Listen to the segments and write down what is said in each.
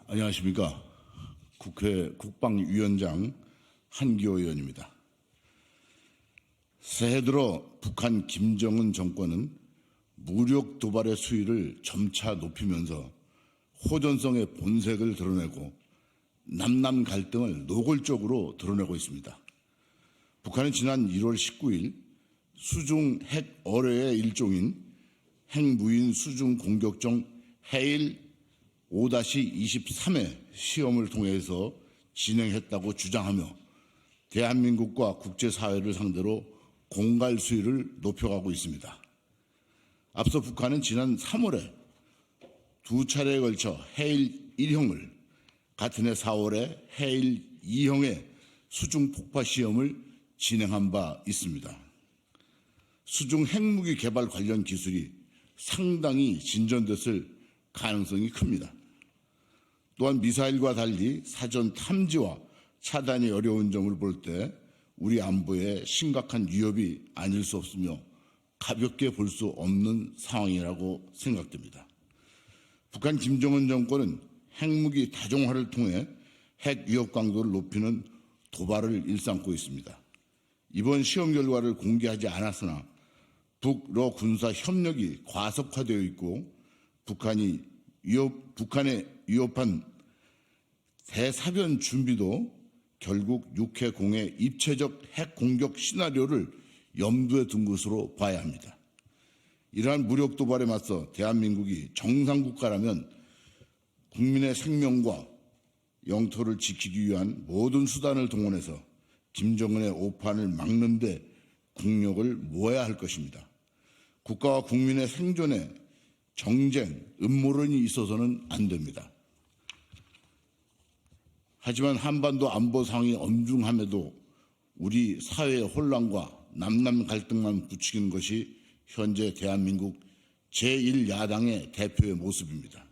안녕하십니까. 국회 국방위원장 한기호 의원입니다. 새해 들어 북한 김정은 정권은 무력 도발의 수위를 점차 높이면서 호전성의 본색을 드러내고 남남 갈등을 노골적으로 드러내고 있습니다. 북한은 지난 1월 19일 수중 핵 어뢰의 일종인 핵무인 수중 공격종 해일 5-23의 시험을 통해서 진행했다고 주장하며 대한민국과 국제사회를 상대로 공갈 수위를 높여가고 있습니다. 앞서 북한은 지난 3월에 두 차례에 걸쳐 해일 1형을, 같은 해 4월에 해일 2형의 수중 폭파 시험을 진행한 바 있습니다. 수중 핵무기 개발 관련 기술이 상당히 진전됐을 가능성이 큽니다. 또한 미사일과 달리 사전 탐지와 차단이 어려운 점을 볼 때 우리 안보에 심각한 위협이 아닐 수 없으며 가볍게 볼 수 없는 상황이라고 생각됩니다. 북한 김정은 정권은 핵무기 다종화를 통해 핵 위협 강도를 높이는 도발을 일삼고 있습니다. 이번 시험 결과를 공개하지 않았으나 북러 군사 협력이 과속화되어 있고 북한의 위협한 대사변 준비도 결국 육해공의 입체적 핵 공격 시나리오를 염두에 둔 것으로 봐야 합니다. 이러한 무력 도발에 맞서 대한민국이 정상국가라면 국민의 생명과 영토를 지키기 위한 모든 수단을 동원해서 김정은의 오판을 막는 데 국력을 모아야 할 것입니다. 국가와 국민의 생존에 정쟁, 음모론이 있어서는 안 됩니다. 하지만 한반도 안보 상황이 엄중함에도 우리 사회의 혼란과 남남 갈등만 부추기는 것이 현재 대한민국 제1야당의 대표의 모습입니다.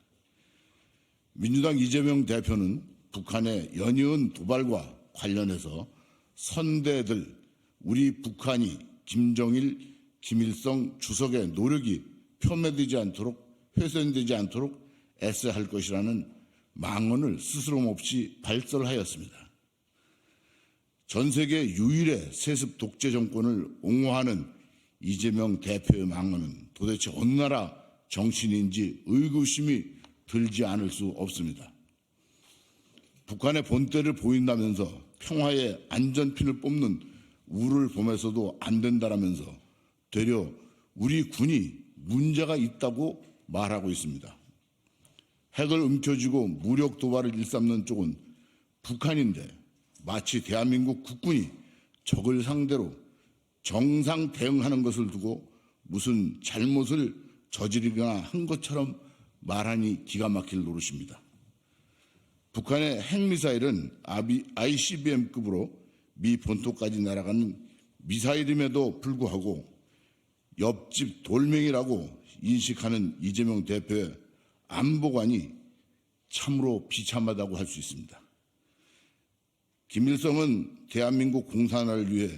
민주당 이재명 대표는 북한의 연이은 도발과 관련해서 선대들, 우리 북한이 김정일, 김일성 주석의 노력이 훼손되지 않도록 애써야 할 것이라는 망언을 스스럼없이 발설하였습니다. 전 세계 유일의 세습 독재 정권을 옹호하는 이재명 대표의 망언은 도대체 어느 나라 정신인지 의구심이 들지 않을 수 없습니다. 북한의 본때를 보인다면서 평화의 안전핀을 뽑는 우를 보면서도 안 된다라면서 되려 우리 군이 문제가 있다고 말하고 있습니다. 핵을 움켜쥐고 무력 도발을 일삼는 쪽은 북한인데 마치 대한민국 국군이 적을 상대로 정상 대응하는 것을 두고 무슨 잘못을 저지르거나 한 것처럼 말하니 기가 막힐 노릇입니다. 북한의 핵미사일은 ICBM급으로 미 본토까지 날아가는 미사일임에도 불구하고 옆집 돌멩이라고 인식하는 이재명 대표의 안보관이 참으로 비참하다고 할 수 있습니다. 김일성은 대한민국 공산화를 위해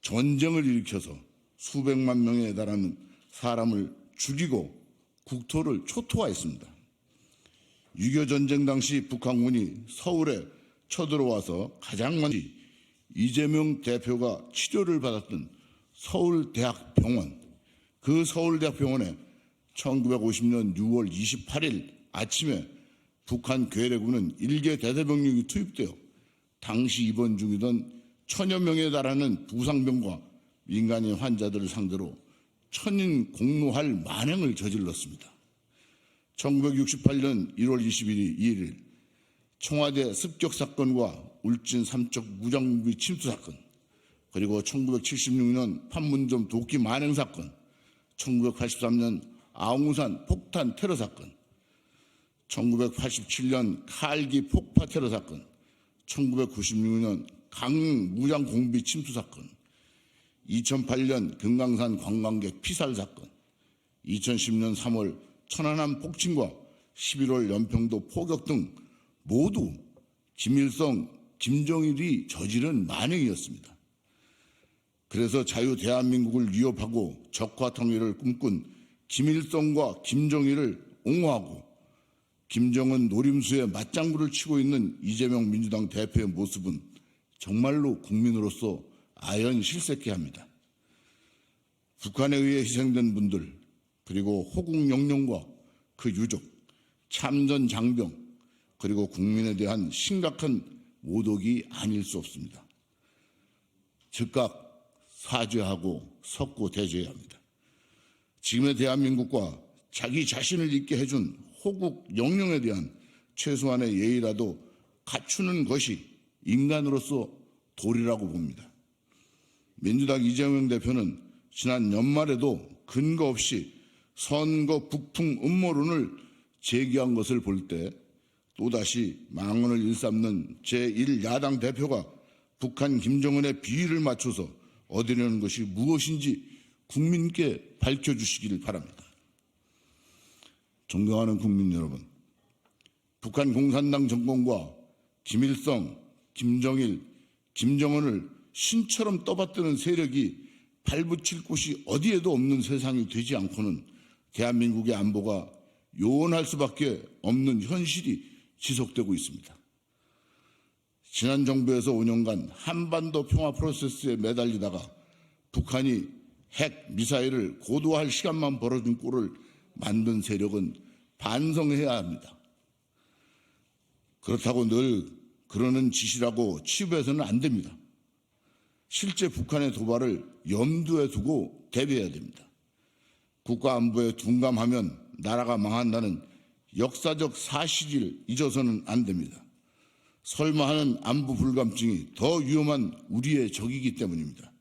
전쟁을 일으켜서 수백만 명에 달하는 사람을 죽이고 국토를 초토화했습니다. 6.25 전쟁 당시 북한군이 서울에 쳐들어와서 가장 먼저 이재명 대표가 치료를 받았던 서울대학병원, 그 서울대학병원에 1950년 6월 28일 아침에 북한 괴뢰군은 일개 대대병력이 투입되어 당시 입원 중이던 1000여 명에 달하는 부상병과 민간인 환자들을 상대로 천인 공노할 만행을 저질렀습니다. 1968년 1월 22일 청와대 습격 사건과 울진 삼척 무장무기 침투 사건, 그리고 1976년 판문점 도끼 만행 사건, 1983년 아웅산 폭탄 테러 사건, 1987년 칼기 폭파 테러 사건, 1996년 강릉 무장 공비 침투 사건, 2008년 금강산 관광객 피살 사건, 2010년 3월 천안함 폭침과 11월 연평도 포격 등 모두 김일성, 김정일이 저지른 만행이었습니다. 그래서 자유 대한민국을 위협하고 적화 통일을 꿈꾼 김일성과 김정일을 옹호하고 김정은 노림수에 맞장구를 치고 있는 이재명 민주당 대표의 모습은 정말로 국민으로서 아연 실색케 합니다. 북한에 의해 희생된 분들, 그리고 호국 영령과 그 유족, 참전 장병, 그리고 국민에 대한 심각한 모독이 아닐 수 없습니다. 즉각 사죄하고 석고 대죄해야 합니다. 지금의 대한민국과 자기 자신을 잊게 해준 호국 영령에 대한 최소한의 예의라도 갖추는 것이 인간으로서 도리라고 봅니다. 민주당 이재명 대표는 지난 연말에도 근거 없이 선거 북풍 음모론을 제기한 것을 볼 때 또다시 망언을 일삼는 제1야당 대표가 북한 김정은의 비위를 맞춰서 얻으려는 것이 무엇인지 국민께 밝혀주시길 바랍니다. 존경하는 국민 여러분, 북한 공산당 정권과 김일성, 김정일, 김정은을 신처럼 떠받드는 세력이 발붙일 곳이 어디에도 없는 세상이 되지 않고는 대한민국의 안보가 요원할 수밖에 없는 현실이 지속되고 있습니다. 지난 정부에서 5년간 한반도 평화 프로세스에 매달리다가 북한이 핵, 미사일을 고도화할 시간만 벌어준 꼴을 만든 세력은 반성해야 합니다. 그렇다고 늘 그러는 짓이라고 치부해서는 안 됩니다. 실제 북한의 도발을 염두에 두고 대비해야 됩니다. 국가 안보에 둔감하면 나라가 망한다는 역사적 사실을 잊어서는 안 됩니다. 설마 하는 안보 불감증이 더 위험한 우리의 적이기 때문입니다.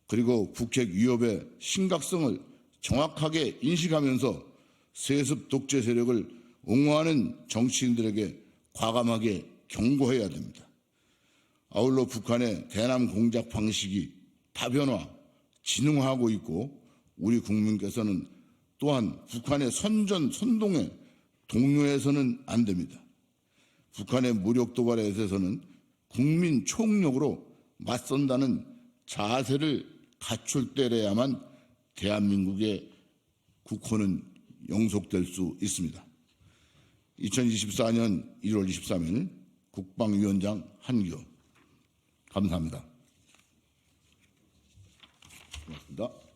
그리고 북핵 위협의 심각성을 정확하게 인식하면서 세습 독재 세력을 옹호하는 정치인들에게 과감하게 경고해야 됩니다. 아울러 북한의 대남 공작 방식이 다변화, 진흥화하고 있고 우리 국민께서는 또한 북한의 선동에 동요해서는 안 됩니다. 북한의 무력 도발에 대해서는 국민 총력으로 맞선다는 자세를 갖출 때래야만 대한민국의 국호는 영속될 수 있습니다. 2024년 1월 23일 국방위원장 한기호. 감사합니다. 고맙습니다.